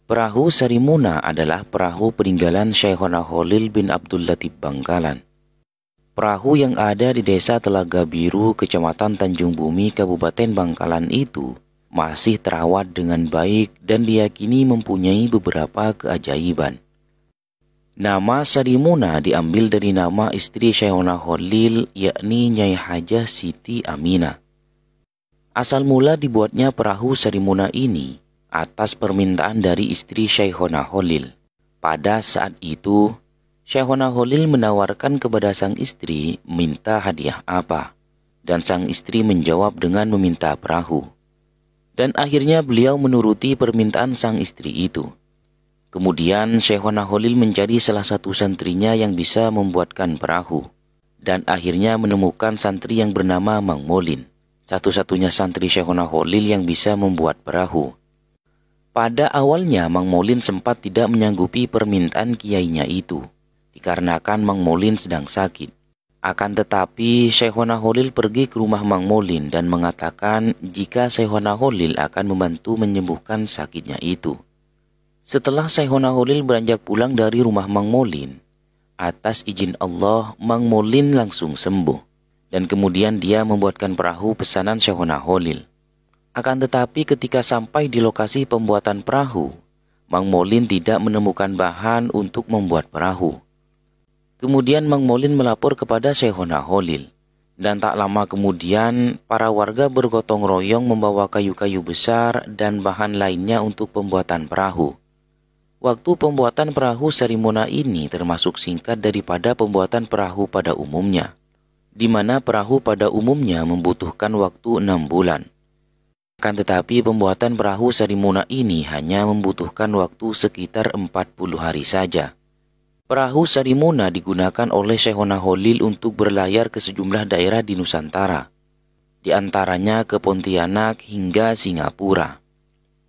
Perahu Sarimuna adalah perahu peninggalan Syekhona Khalil bin Abdul Latif Bangkalan. Perahu yang ada di desa Telaga Biru, Kecamatan Tanjung Bumi, Kabupaten Bangkalan itu masih terawat dengan baik dan diyakini mempunyai beberapa keajaiban. Nama Sarimuna diambil dari nama istri Syekhona Khalil, yakni Nyai Hajah Siti Aminah. Asal mula dibuatnya perahu Sarimuna ini atas permintaan dari istri Syekhona Khalil. Pada saat itu, Syekhona Khalil menawarkan kepada sang istri minta hadiah apa, dan sang istri menjawab dengan meminta perahu. Dan akhirnya beliau menuruti permintaan sang istri itu. Kemudian Syekhona Khalil mencari salah satu santrinya yang bisa membuatkan perahu, dan akhirnya menemukan santri yang bernama Mang Molin, satu-satunya santri Syekhona Khalil yang bisa membuat perahu. Pada awalnya Mang Molin sempat tidak menyanggupi permintaan kiainya itu, dikarenakan Mang Molin sedang sakit. Akan tetapi Syekhona Khalil pergi ke rumah Mang Molin dan mengatakan jika Syekhona Khalil akan membantu menyembuhkan sakitnya itu. Setelah Syekhona Khalil beranjak pulang dari rumah Mang Molin, atas izin Allah Mang Molin langsung sembuh, dan kemudian dia membuatkan perahu pesanan Syekhona Khalil. Akan tetapi ketika sampai di lokasi pembuatan perahu, Mang Molin tidak menemukan bahan untuk membuat perahu. Kemudian Mang Molin melapor kepada Syekhona Khalil, dan tak lama kemudian para warga bergotong royong membawa kayu-kayu besar dan bahan lainnya untuk pembuatan perahu. Waktu pembuatan perahu Sarimuna ini termasuk singkat daripada pembuatan perahu pada umumnya, di mana perahu pada umumnya membutuhkan waktu 6 bulan. Akan tetapi pembuatan perahu Sarimuna ini hanya membutuhkan waktu sekitar 40 hari saja. Perahu Sarimuna digunakan oleh Syekhona Khalil untuk berlayar ke sejumlah daerah di Nusantara, di antaranya ke Pontianak hingga Singapura.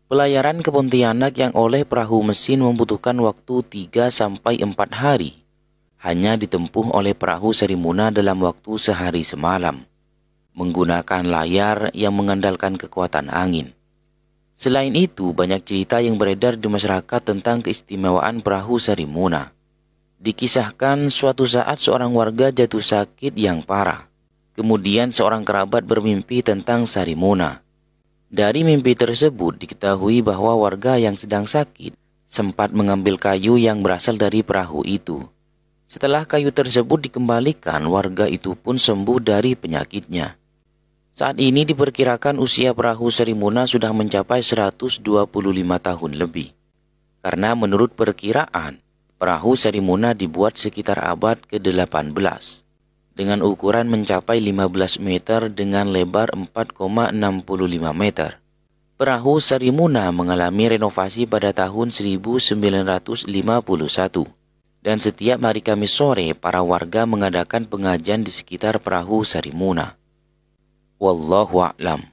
Pelayaran ke Pontianak yang oleh perahu mesin membutuhkan waktu 3-4 hari, hanya ditempuh oleh perahu Sarimuna dalam waktu sehari semalam, menggunakan layar yang mengandalkan kekuatan angin. Selain itu, banyak cerita yang beredar di masyarakat tentang keistimewaan perahu Sarimuna. Dikisahkan suatu saat seorang warga jatuh sakit yang parah. Kemudian seorang kerabat bermimpi tentang Sarimuna. Dari mimpi tersebut diketahui bahwa warga yang sedang sakit sempat mengambil kayu yang berasal dari perahu itu. Setelah kayu tersebut dikembalikan, warga itu pun sembuh dari penyakitnya. Saat ini diperkirakan usia perahu Sarimuna sudah mencapai 125 tahun lebih. Karena menurut perkiraan, perahu Sarimuna dibuat sekitar abad ke-18 dengan ukuran mencapai 15 meter dengan lebar 4,65 meter. Perahu Sarimuna mengalami renovasi pada tahun 1951 dan setiap hari Kamis sore para warga mengadakan pengajian di sekitar perahu Sarimuna. Wallahu a'lam.